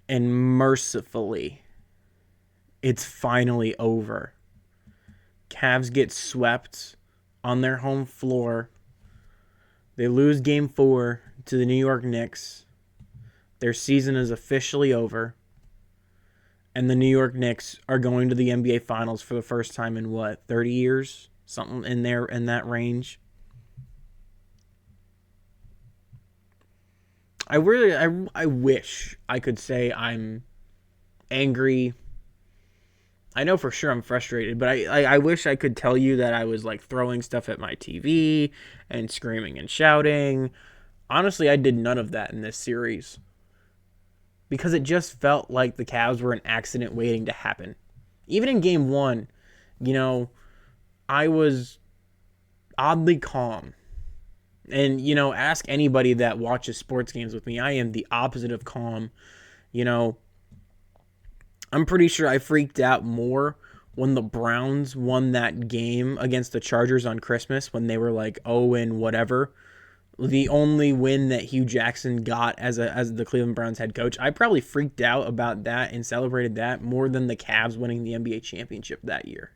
And mercifully, it's finally over. Cavs get swept on their home floor. They lose game 4 to the New York Knicks. Their season is officially over. And the New York Knicks are going to the NBA Finals for the first time in 30 years? Something in there in that range. I wish I could say I'm angry. I know for sure I'm frustrated, but I wish I could tell you that I was like throwing stuff at my TV and screaming and shouting. Honestly, I did none of that in this series because it just felt like the Cavs were an accident waiting to happen. Even in game 1, I was oddly calm. And, ask anybody that watches sports games with me. I am the opposite of calm. I'm pretty sure I freaked out more when the Browns won that game against the Chargers on Christmas when they were like 0 and whatever. The only win that Hugh Jackson got as the Cleveland Browns head coach. I probably freaked out about that and celebrated that more than the Cavs winning the NBA championship that year.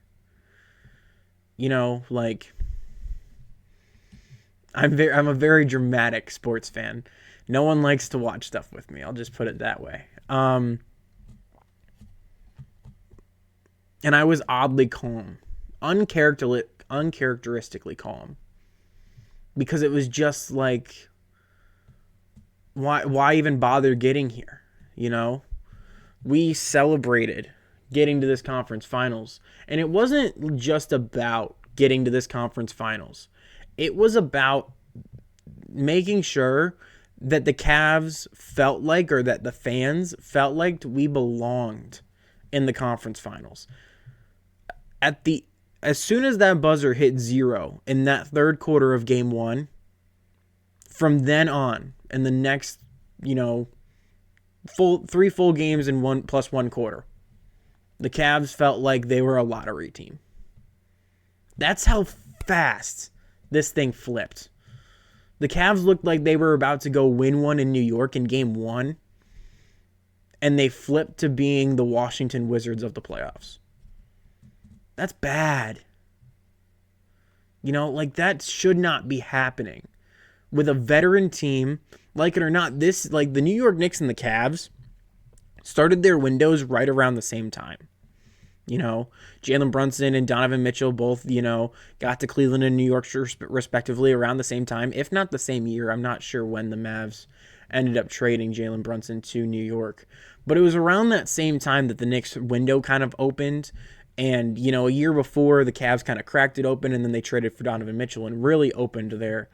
I'm a very dramatic sports fan. No one likes to watch stuff with me. I'll just put it that way. And I was oddly calm, uncharacteristically calm, because it was just like, why even bother getting here? We celebrated getting to this conference finals, and it wasn't just about getting to this conference finals. It was about making sure that the Cavs felt like, or that the fans felt like, we belonged in the conference finals. As soon as that buzzer hit 0 in that third quarter of game 1, from then on, in the next, 3 full games in 1 plus 1 quarter, the Cavs felt like they were a lottery team. That's how fast this thing flipped. The Cavs looked like they were about to go win one in New York in game 1, and they flipped to being the Washington Wizards of the playoffs. That's bad. That should not be happening with a veteran team. Like it or not, the New York Knicks and the Cavs started their windows right around the same time. Jalen Brunson and Donovan Mitchell both, got to Cleveland and New York respectively around the same time, if not the same year. I'm not sure when the Mavs ended up trading Jalen Brunson to New York. But it was around that same time that the Knicks window kind of opened. And, a year before, the Cavs kind of cracked it open, and then they traded for Donovan Mitchell and really opened their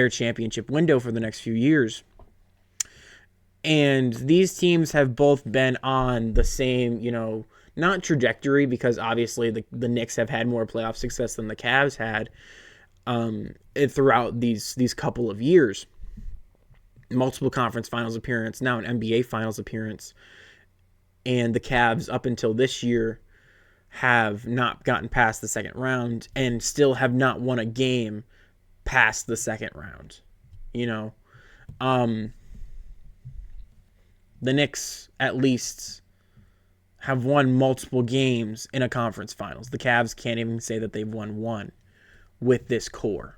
championship window for the next few years. And these teams have both been on the same, not trajectory, because obviously the Knicks have had more playoff success than the Cavs had throughout these couple of years. Multiple conference finals appearance, now an NBA finals appearance. And the Cavs, up until this year, have not gotten past the second round and still have not won a game past the second round. The Knicks, at least, have won multiple games in a conference finals. The Cavs can't even say that they've won one with this core.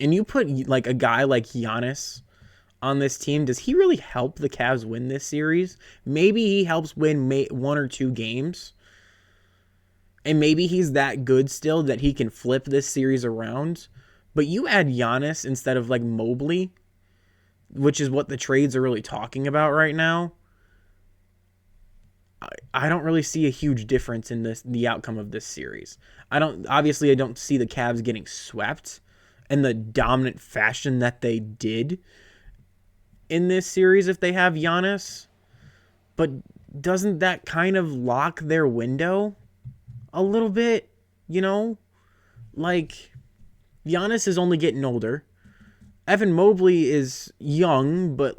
And you put like a guy like Giannis on this team, does he really help the Cavs win this series? Maybe he helps win 1 or 2 games. And maybe he's that good still that he can flip this series around. But you add Giannis instead of like Mobley, which is what the trades are really talking about right now. I don't really see a huge difference in the outcome of this series. I don't see the Cavs getting swept in the dominant fashion that they did in this series if they have Giannis. But doesn't that kind of lock their window a little bit? Like, Giannis is only getting older. Evan Mobley is young, but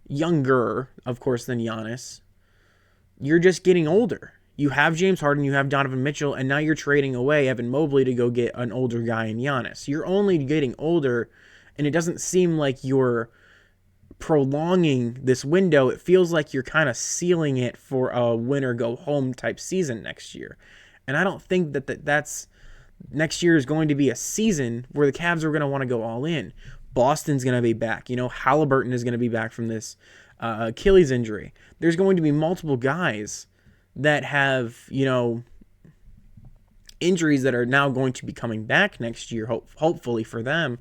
younger, of course, than Giannis. You're just getting older. You have James Harden, you have Donovan Mitchell, and now you're trading away Evan Mobley to go get an older guy in Giannis. You're only getting older, and it doesn't seem like you're prolonging this window, it feels like you're kind of sealing it for a win or go home type season next year. And I don't think that's next year is going to be a season where the Cavs are going to want to go all in. Boston's going to be back. Halliburton is going to be back from this Achilles injury. There's going to be multiple guys that have, injuries that are now going to be coming back next year, hopefully for them.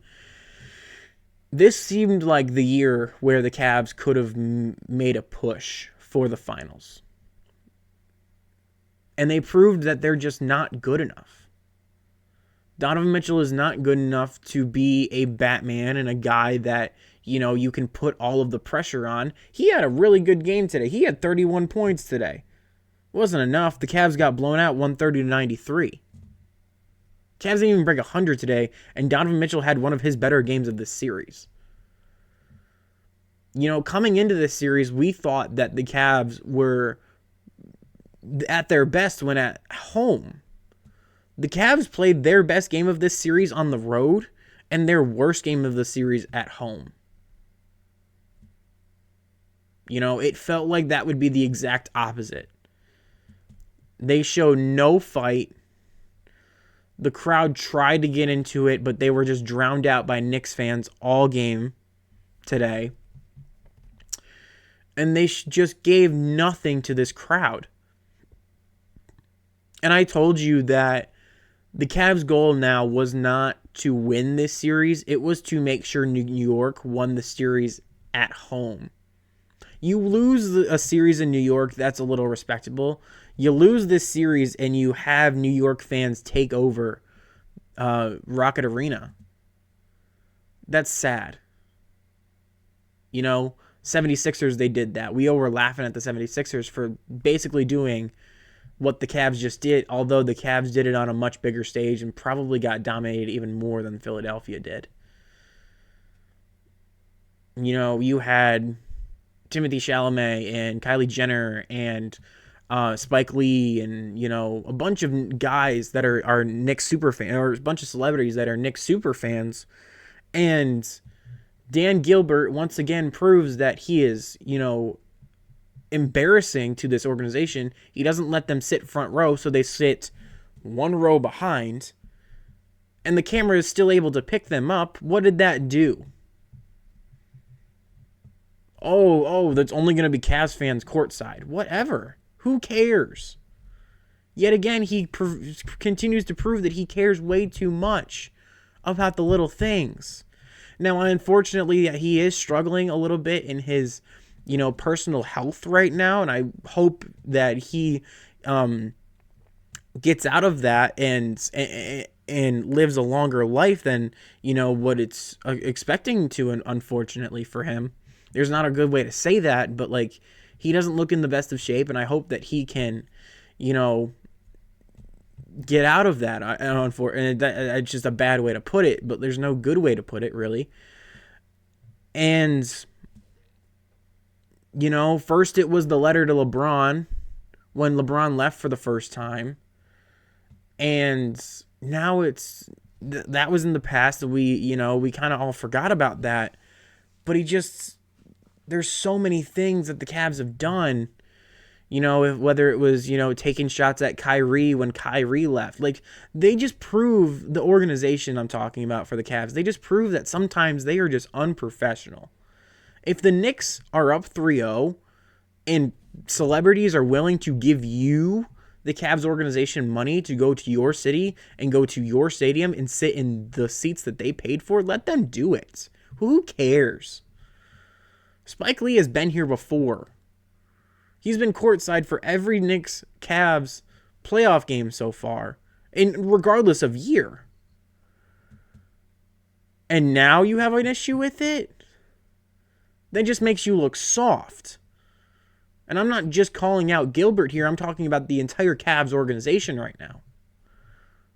This seemed like the year where the Cavs could have made a push for the finals. And they proved that they're just not good enough. Donovan Mitchell is not good enough to be a Batman and a guy that, you can put all of the pressure on. He had a really good game today. He had 31 points today. It wasn't enough. The Cavs got blown out 130-93. Cavs didn't even break 100 today, and Donovan Mitchell had one of his better games of this series. Coming into this series, we thought that the Cavs were at their best when at home. The Cavs played their best game of this series on the road and their worst game of the series at home. It felt like that would be the exact opposite. They showed no fight. The crowd tried to get into it, but they were just drowned out by Knicks fans all game today. And they just gave nothing to this crowd. And I told you that the Cavs' goal now was not to win this series. It was to make sure New York won the series at home. You lose a series in New York, that's a little respectable. You lose this series and you have New York fans take over Rocket Arena. That's sad. 76ers, they did that. We all were laughing at the 76ers for basically doing what the Cavs just did, although the Cavs did it on a much bigger stage and probably got dominated even more than Philadelphia did. You had Timothée Chalamet and Kylie Jenner and Spike Lee and, a bunch of guys that are Knicks super fans, or a bunch of celebrities that are Knicks super fans. And Dan Gilbert once again proves that he is, embarrassing to this organization. He doesn't let them sit front row, so they sit one row behind. And the camera is still able to pick them up. What did that do? Oh, that's only going to be Cavs fans courtside. Whatever. Who cares? Yet again, he continues to prove that he cares way too much about the little things. Now, unfortunately, he is struggling a little bit in his, personal health right now, and I hope that he gets out of that and lives a longer life than, what it's expecting to, unfortunately for him. There's not a good way to say that, but he doesn't look in the best of shape, and I hope that he can, get out of that. And it's just a bad way to put it, but there's no good way to put it, really. And, first it was the letter to LeBron when LeBron left for the first time. And now that was in the past. We kind of all forgot about that. But there's so many things that the Cavs have done, whether it was, taking shots at Kyrie when Kyrie left. They just prove, the organization I'm talking about for the Cavs, they just prove that sometimes they are just unprofessional. If the Knicks are up 3-0 and celebrities are willing to give you, the Cavs organization, money to go to your city and go to your stadium and sit in the seats that they paid for, let them do it. Who cares? Spike Lee has been here before. He's been courtside for every Knicks Cavs playoff game so far, and regardless of year. And now you have an issue with it? That just makes you look soft. And I'm not just calling out Gilbert here. I'm talking about the entire Cavs organization right now.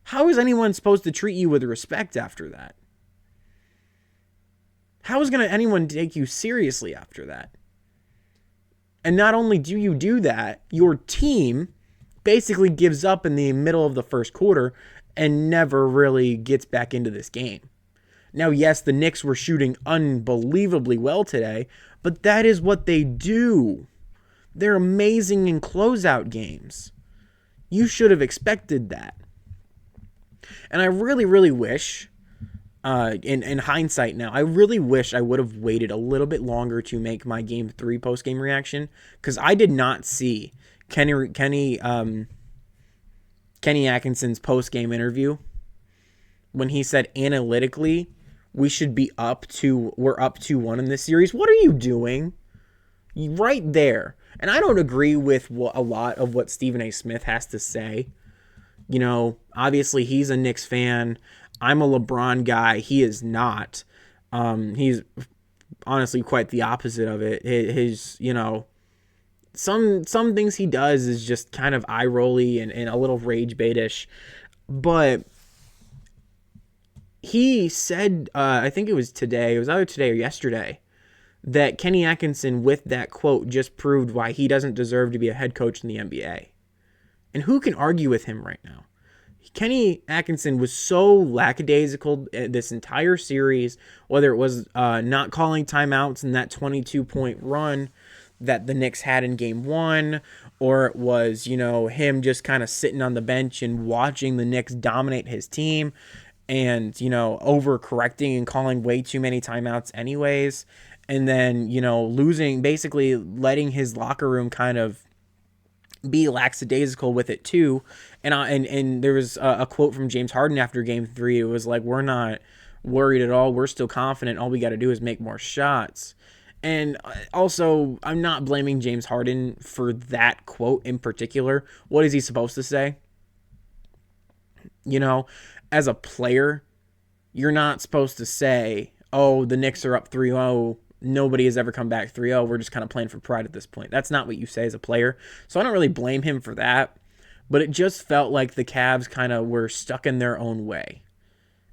How is anyone supposed to treat you with respect after that? How is anyone take you seriously after that? And not only do you do that, your team basically gives up in the middle of the first quarter and never really gets back into this game. Now, yes, the Knicks were shooting unbelievably well today, but that is what they do. They're amazing in closeout games. You should have expected that. And I really, really wish, in hindsight now, I really wish I would have waited a little bit longer to make my Game 3 post-game reaction, because I did not see Kenny Atkinson's post-game interview when he said analytically we're up 2-1 in this series. What are you doing? Right there. And I don't agree with a lot of what Stephen A. Smith has to say. You know, obviously he's a Knicks fan. I'm a LeBron guy. He is not. He's honestly quite the opposite of it. His, you know, some things he does is just kind of eye-rolly and a little rage baitish. But he said, I think it was either today or yesterday, that Kenny Atkinson, with that quote, just proved why he doesn't deserve to be a head coach in the NBA. And who can argue with him right now? Kenny Atkinson was so lackadaisical this entire series, whether it was not calling timeouts in that 22-point run that the Knicks had in Game 1, or it was, you know, him just kind of sitting on the bench and watching the Knicks dominate his team and, you know, overcorrecting and calling way too many timeouts anyways. And then, you know, basically letting his locker room kind of be lackadaisical with it too. And there was a quote from James Harden after Game 3. It was like, we're not worried at all. We're still confident. All we got to do is make more shots. And also, I'm not blaming James Harden for that quote in particular. What is he supposed to say? You know, as a player, you're not supposed to say, oh, the Knicks are up 3-0. Nobody has ever come back 3-0. We're just kind of playing for pride at this point. That's not what you say as a player. So I don't really blame him for that. But it just felt like the Cavs kind of were stuck in their own way.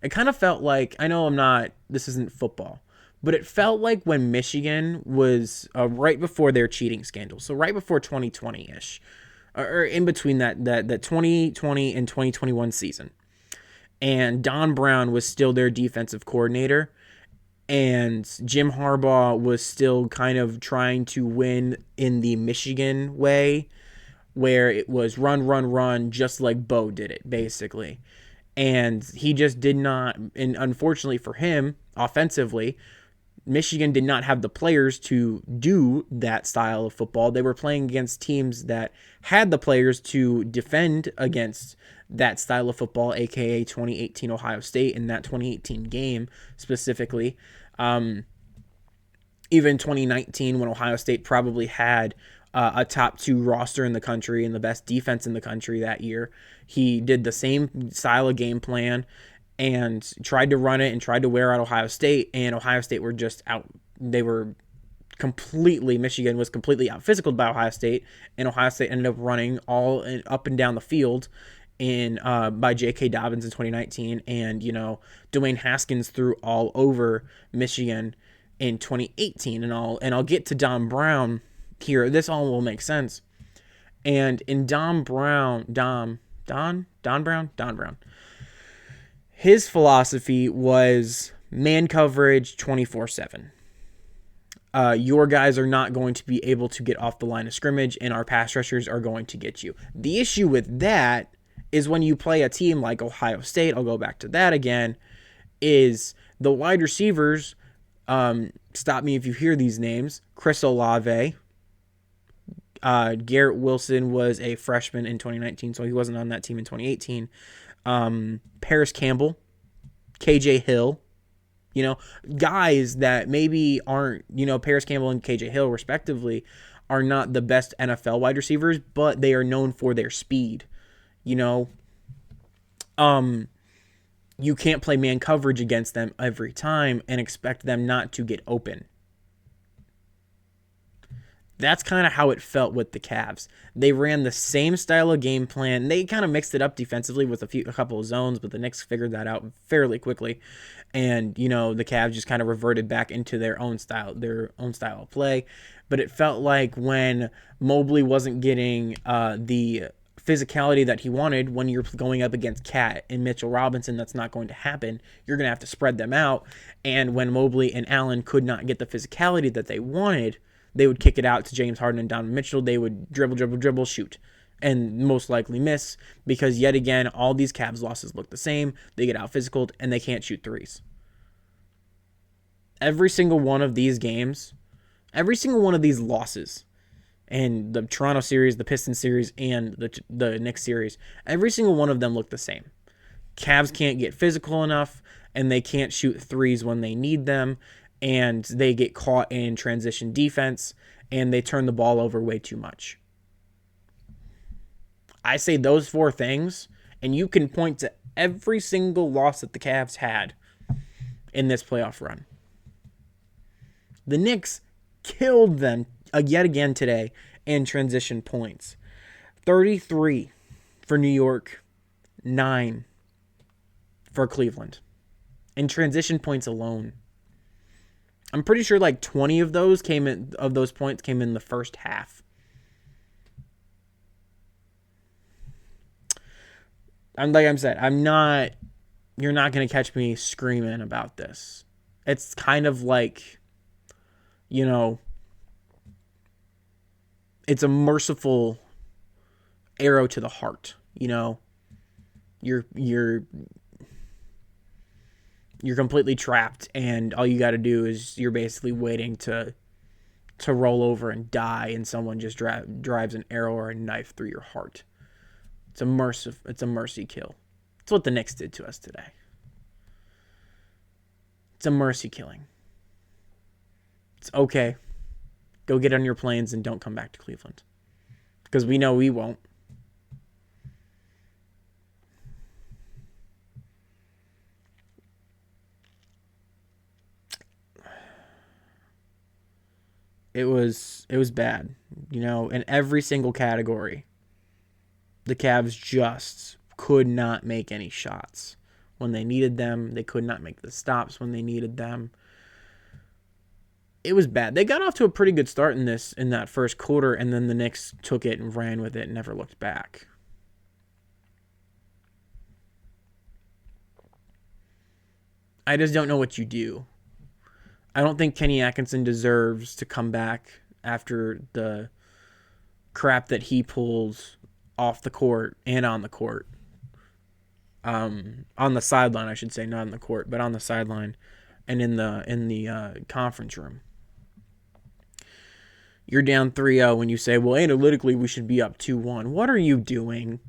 It kind of felt like, I know this isn't football, but it felt like when Michigan was right before their cheating scandal. So right before 2020-ish, or in between that 2020 and 2021 season. And Don Brown was still their defensive coordinator. And Jim Harbaugh was still kind of trying to win in the Michigan way, where it was run, just like Bo did it, basically. And he just did not, and unfortunately for him, offensively, Michigan did not have the players to do that style of football. They were playing against teams that had the players to defend against that style of football, aka 2018 Ohio State in that 2018 game specifically. Even 2019, when Ohio State probably had a top 2 roster in the country and the best defense in the country that year, he did the same style of game plan and tried to run it and tried to wear out Ohio State, and Ohio State were just out. Michigan was completely out physicaled by Ohio State, and Ohio State ended up running all up and down the field by J.K. Dobbins in 2019, and, you know, Dwayne Haskins threw all over Michigan in 2018, and I'll get to Don Brown here. This all will make sense. And in Don Brown, his philosophy was man coverage 24/7. Your guys are not going to be able to get off the line of scrimmage, and our pass rushers are going to get you. The issue with that is when you play a team like Ohio State, I'll go back to that again, is the wide receivers, stop me if you hear these names, Chris Olave, Garrett Wilson was a freshman in 2019, so he wasn't on that team in 2018, Paris Campbell, KJ Hill, you know, guys that maybe aren't, you know, Paris Campbell and KJ Hill respectively are not the best NFL wide receivers, but they are known for their speed. You know, you can't play man coverage against them every time and expect them not to get open. That's kind of how it felt with the Cavs. They ran the same style of game plan. They kind of mixed it up defensively with a couple of zones, but the Knicks figured that out fairly quickly. And, you know, the Cavs just kind of reverted back into their own style of play. But it felt like when Mobley wasn't getting the physicality that he wanted when you're going up against Cat and Mitchell Robinson. That's not going to happen. You're going to have to spread them out. And when Mobley and Allen could not get the physicality that they wanted, they would kick it out to James Harden and Donovan Mitchell. They would dribble, shoot, and most likely miss, because yet again, all these Cavs losses look the same. They get out physical and they can't shoot threes. Every single one of these games, every single one of these losses, and the Toronto series, the Pistons series, and the Knicks series, every single one of them look the same. Cavs can't get physical enough, and they can't shoot threes when they need them, and they get caught in transition defense, and they turn the ball over way too much. I say those 4 things, and you can point to every single loss that the Cavs had in this playoff run. The Knicks killed them yet again today in transition points. 33 for New York, 9 for Cleveland. In transition points alone. I'm pretty sure like 20 of those points came in the first half. You're not going to catch me screaming about this. It's kind of like, it's a merciful arrow to the heart. You're completely trapped, and all you got to do is you're basically waiting to roll over and die, and someone just drives an arrow or a knife through your heart. It's a mercy kill. It's what the Knicks did to us today. It's a mercy killing. It's okay. Go get on your planes and don't come back to Cleveland. Because we know we won't. It was bad. In every single category, the Cavs just could not make any shots when they needed them. They could not make the stops when they needed them. It was bad. They got off to a pretty good start in that first quarter, and then the Knicks took it and ran with it and never looked back. I just don't know what you do. I don't think Kenny Atkinson deserves to come back after the crap that he pulled off the court and on the court. On the sideline, I should say, not on the court, but on the sideline and in the conference room. You're down 3-0 when you say, well, analytically, we should be up 2-1. What are you doing?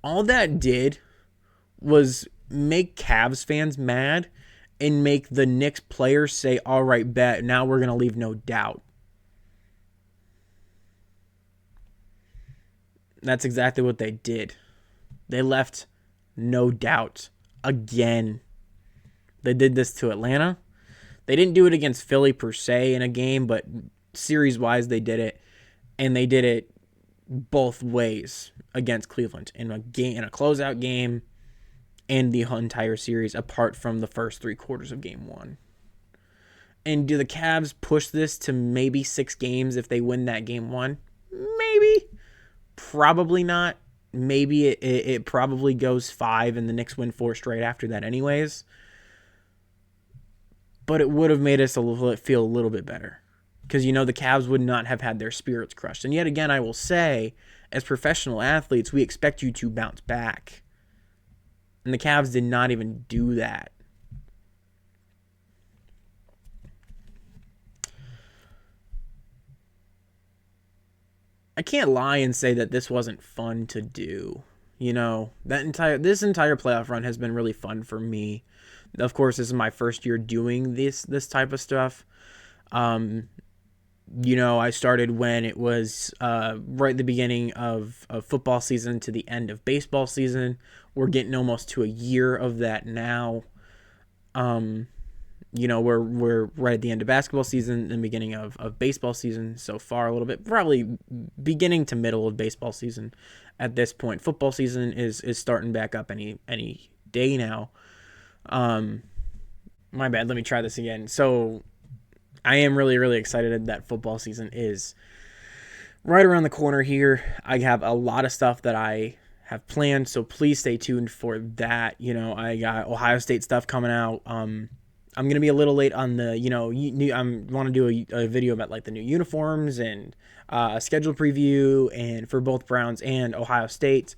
All that did was make Cavs fans mad and make the Knicks players say, all right, bet, now we're going to leave no doubt. That's exactly what they did. They left no doubt again. They did this to Atlanta. They didn't do it against Philly per se in a game, but series-wise they did it, and they did it both ways against Cleveland in a closeout game and the entire series, apart from the first 3 quarters of Game 1. And do the Cavs push this to maybe 6 games if they win that Game 1? Maybe. Probably not. Maybe it probably goes 5 and the Knicks win 4 straight after that anyways. But it would have made us feel a little bit better. Because, the Cavs would not have had their spirits crushed. And yet again, I will say, as professional athletes, we expect you to bounce back. And the Cavs did not even do that. I can't lie and say that this wasn't fun to do. This entire playoff run has been really fun for me. Of course, this is my first year doing this type of stuff. I started when it was right at the beginning of football season to the end of baseball season. We're getting almost to a year of that now. We're right at the end of basketball season and the beginning of baseball season so far a little bit. Probably beginning to middle of baseball season at this point. Football season is starting back up any day now. My bad. Let me try this again. So I am really, really excited that football season is right around the corner here. I have a lot of stuff that I have planned, so please stay tuned for that. I got Ohio State stuff coming out. I'm gonna be a little late on the, I want to do a video about like the new uniforms and a schedule preview, and for both Browns and Ohio State.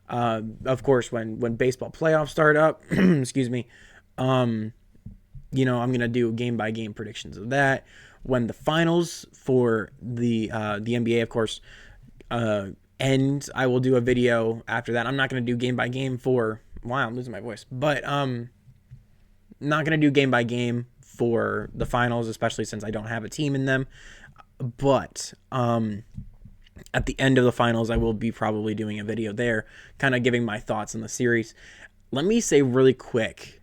Of course, when baseball playoffs start up, excuse me, I'm gonna do game by game predictions of that. When the finals for the NBA, of course, end, I will do a video after that. I'm not gonna do game by game for. Wow, I'm losing my voice, but not gonna do game by game for the finals, especially since I don't have a team in them. But at the end of the finals, I will be probably doing a video there, kind of giving my thoughts on the series. Let me say really quick,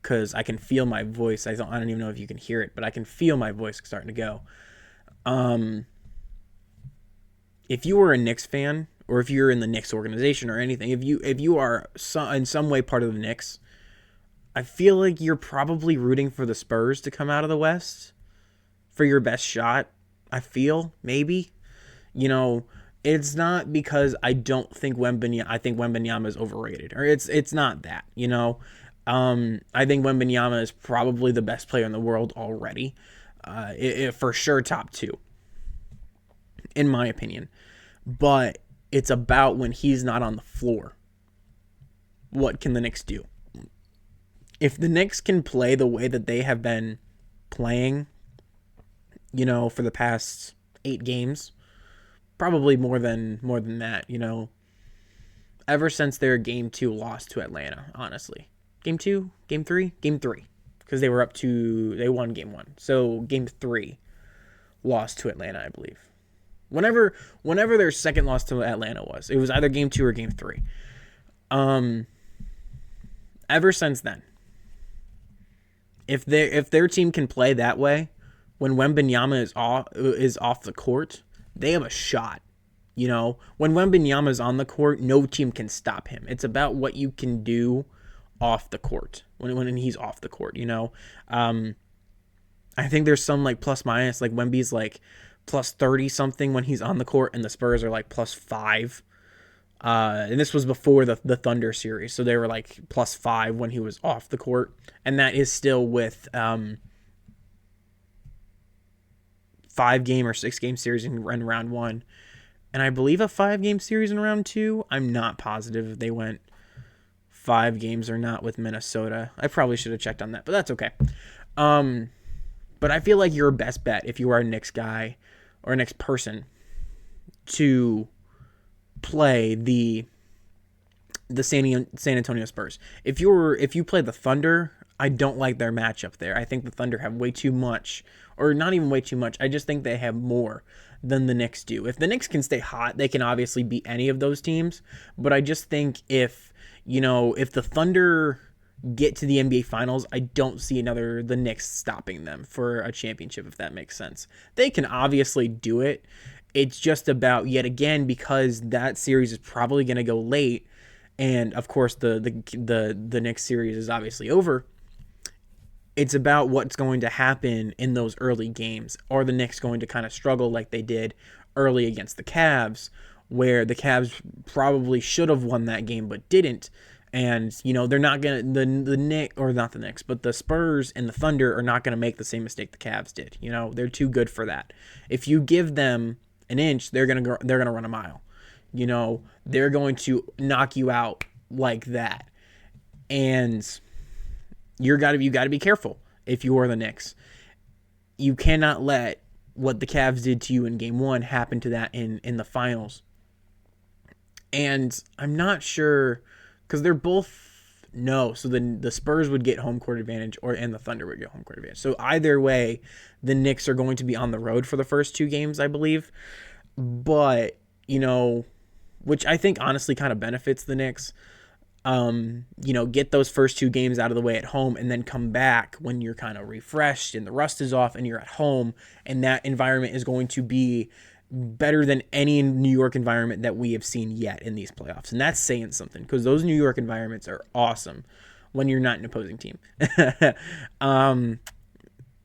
because I can feel my voice. I don't even know if you can hear it, but I can feel my voice starting to go. If you were a Knicks fan, or if you're in the Knicks organization or anything, if you are in some way part of the Knicks, I feel like you're probably rooting for the Spurs to come out of the West for your best shot. I feel, maybe. It's not because I don't think I think Wembanyama is overrated, or it's not that. I think Wembanyama is probably the best player in the world already. For sure top 2, in my opinion. But it's about when he's not on the floor. What can the Knicks do? If the Knicks can play the way that they have been playing, for the past 8 games, probably more than that, ever since their Game 2 loss to Atlanta, honestly. Game 2? Game 3? Game 3. Because they won Game 1. So Game 3 lost to Atlanta, I believe. Whenever their second loss to Atlanta was, it was either Game 2 or Game 3. Ever since then, if their team can play that way, when Wembanyama is off the court, they have a shot. When Wembanyama is on the court, no team can stop him. It's about what you can do off the court when he's off the court. I think there's some like plus minus, like Wemby's like plus 30 something when he's on the court, and the Spurs are like plus 5. And this was before the Thunder series, so they were like plus 5 when he was off the court, and that is still with 5-game or 6-game series in round 1, and I believe a 5-game series in round 2. I'm not positive if they went 5 games or not with Minnesota. I probably should have checked on that, but that's okay. But I feel like your best bet, if you are a Knicks guy or a Knicks person, to play the San Antonio Spurs. If you play the Thunder, I don't like their matchup there. I think the Thunder have way too much, or not even way too much. I just think they have more than the Knicks do. If the Knicks can stay hot, they can obviously beat any of those teams. But I just think if the Thunder get to the NBA Finals, I don't see the Knicks stopping them for a championship, if that makes sense. They can obviously do it. It's just about, yet again, because that series is probably going to go late, and of course the Knicks series is obviously over. It's about what's going to happen in those early games. Are the Knicks going to kind of struggle like they did early against the Cavs, where the Cavs probably should have won that game but didn't? And, they're not going to, the Knicks, or not the Knicks, but the Spurs and the Thunder are not going to make the same mistake the Cavs did. They're too good for that. If you give them an inch, they're going to run a mile. They're going to knock you out like that. And you got to be careful if you are the Knicks. You cannot let what the Cavs did to you in Game 1 happen to that in the finals. And I'm not sure, because they're both no. So then the Spurs would get home court advantage, and the Thunder would get home court advantage. So either way, the Knicks are going to be on the road for the first 2 games, I believe. But, which I think honestly kind of benefits the Knicks. Get those first 2 games out of the way at home, and then come back when you're kind of refreshed and the rust is off and you're at home, and that environment is going to be better than any New York environment that we have seen yet in these playoffs. And that's saying something, because those New York environments are awesome when you're not an opposing team.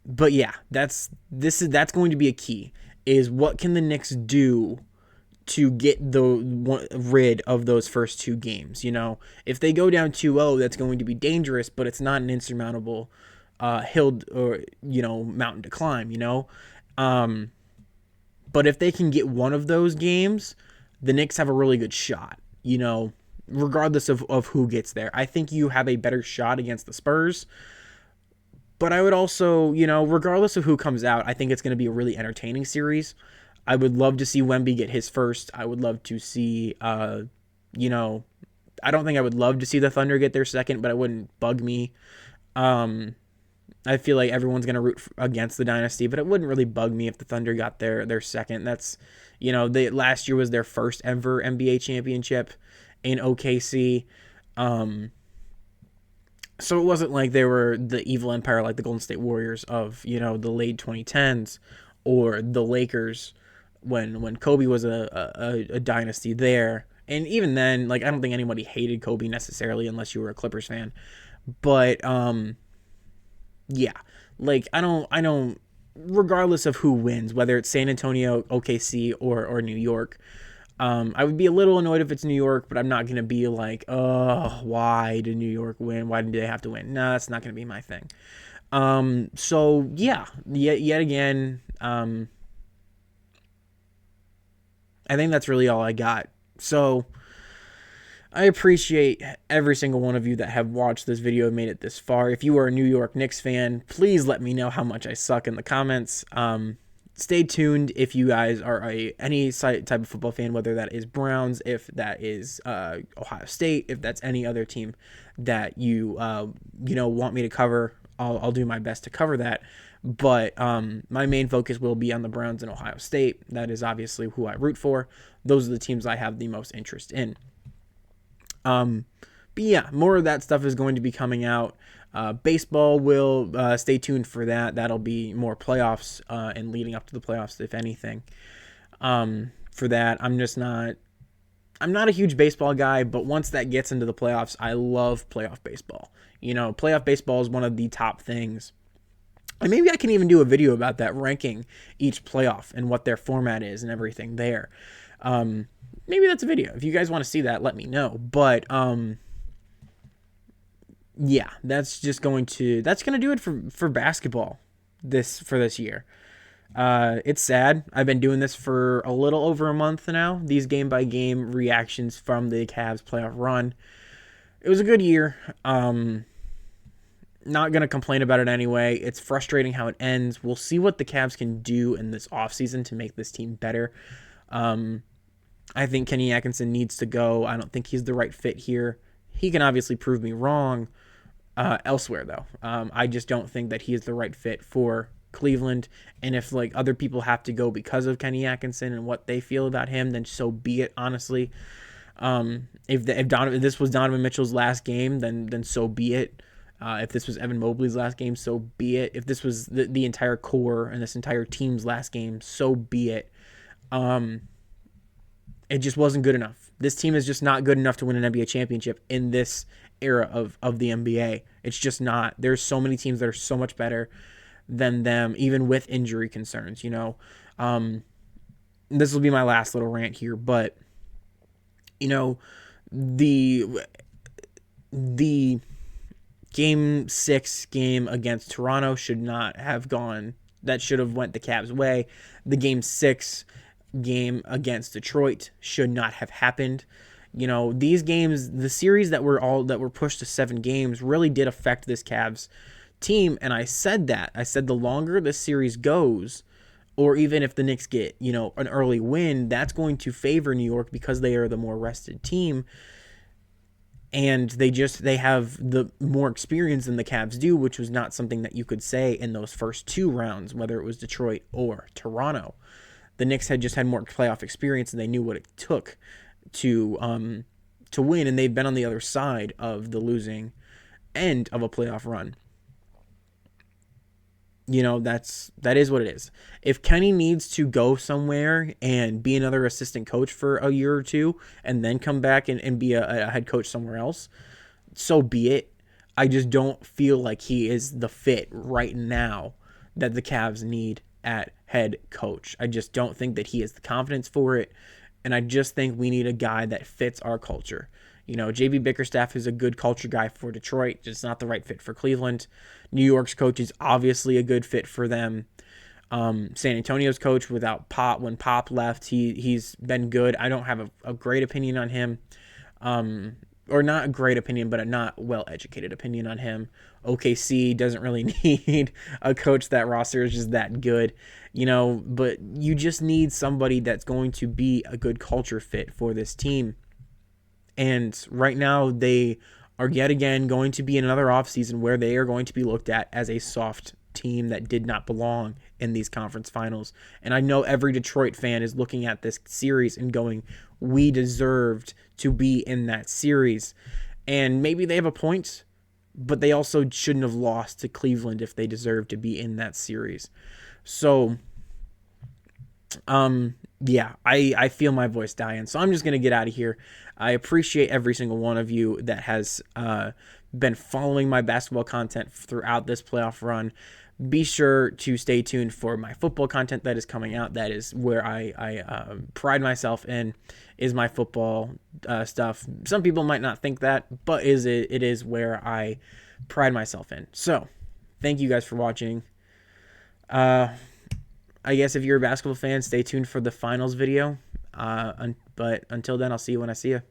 But yeah, that's going to be a key, is what can the Knicks do to get rid of those first two games. If they go down 2-0, that's going to be dangerous, but it's not an insurmountable hill or mountain to climb. But if they can get one of those games, the Knicks have a really good shot. Regardless of who gets there, I think you have a better shot against the Spurs. But I would also, regardless of who comes out, I think it's going to be a really entertaining series. I would love to see Wemby get his first. I would love to see, I don't think I would love to see the Thunder get their second, but it wouldn't bug me. I feel like everyone's going to root against the dynasty, but it wouldn't really bug me if the Thunder got their second. That's, last year was their first ever NBA championship in OKC. So it wasn't like they were the evil empire like the Golden State Warriors of, the late 2010s or the Lakers when Kobe was a dynasty there. And even then, I don't think anybody hated Kobe necessarily unless you were a Clippers fan. But yeah, I don't regardless of who wins, whether it's San Antonio, OKC or New York, I would be a little annoyed if it's New York, but I'm not going to be like, oh, why did New York win? Why did they have to win? No, that's not going to be my thing. So yeah, yet again, I think that's really all I got. So I appreciate every single one of you that have watched this video and made it this far. If you are a New York Knicks fan, please let me know how much I suck in the comments. Stay tuned if you guys are any type of football fan, whether that is Browns, if that is Ohio State, if that's any other team that you want me to cover. I'll do my best to cover that. But my main focus will be on the Browns and Ohio State. That is obviously who I root for. Those are the teams I have the most interest in. But yeah, more of that stuff is going to be coming out. Baseball will stay tuned for that. That'll be more playoffs and leading up to the playoffs, if anything. For that, I'm not a huge baseball guy, but once that gets into the playoffs, I love playoff baseball. Playoff baseball is one of the top things. And maybe I can even do a video about that, ranking each playoff and what their format is and everything there. Maybe that's a video. If you guys want to see that, let me know. But yeah, that's going to do it for basketball for this year. It's sad. I've been doing this for a little over a month now. These game by game reactions from the Cavs playoff run. It was a good year. Not going to complain about it anyway. It's frustrating how it ends. We'll see what the Cavs can do in this offseason to make this team better. I think Kenny Atkinson needs to go. I don't think he's the right fit here. He can obviously prove me wrong elsewhere, though. I just don't think that he is the right fit for Cleveland. And if other people have to go because of Kenny Atkinson and what they feel about him, then so be it, honestly. If this was Donovan Mitchell's last game, then so be it. If this was Evan Mobley's last game, so be it. If this was the entire core and this entire team's last game, so be it. It just wasn't good enough. This team is just not good enough to win an NBA championship in this era of the NBA. It's just not. There's so many teams that are so much better than them, even with injury concerns, This will be my last little rant here, but, the Game 6 game against Toronto should not have gone. That should have went the Cavs' way. The Game 6 game against Detroit should not have happened. These games, the series that were pushed to 7 games really did affect this Cavs team. And I said the longer this series goes, or even if the Knicks get, an early win, that's going to favor New York because they are the more rested team. And they have the more experience than the Cavs do, which was not something that you could say in those first 2 rounds, whether it was Detroit or Toronto. The Knicks had just had more playoff experience, and they knew what it took to win, and they've been on the other side of the losing end of a playoff run. That is what it is. If Kenny needs to go somewhere and be another assistant coach for a year or 2 and then come back and be a head coach somewhere else, so be it. I just don't feel like he is the fit right now that the Cavs need at head coach. I just don't think that he has the confidence for it. And I just think we need a guy that fits our culture. You know, JB Bickerstaff is a good culture guy for Detroit, just not the right fit for Cleveland. New York's coach is obviously a good fit for them. San Antonio's coach, without Pop, when Pop left, he's been good. I don't have a great opinion on him, or not a great opinion, but a not well-educated opinion on him. OKC doesn't really need a coach. That roster is just that good, you know, but you just need somebody that's going to be a good culture fit for this team. And right now they are yet again going to be in another offseason where they are going to be looked at as a soft team that did not belong in these conference finals. And I know every Detroit fan is looking at this series and going, we deserved to be in that series. And maybe they have a point, but they also shouldn't have lost to Cleveland if they deserved to be in that series. So, yeah, I feel my voice dying. So I'm just going to get out of here. I appreciate every single one of you that has been following my basketball content throughout this playoff run. Be sure to stay tuned for my football content that is coming out. That is where I pride myself in, is my football stuff. Some people might not think that, but it is where I pride myself in. So, thank you guys for watching. I guess if you're a basketball fan, stay tuned for the finals video. But until then, I'll see you when I see you.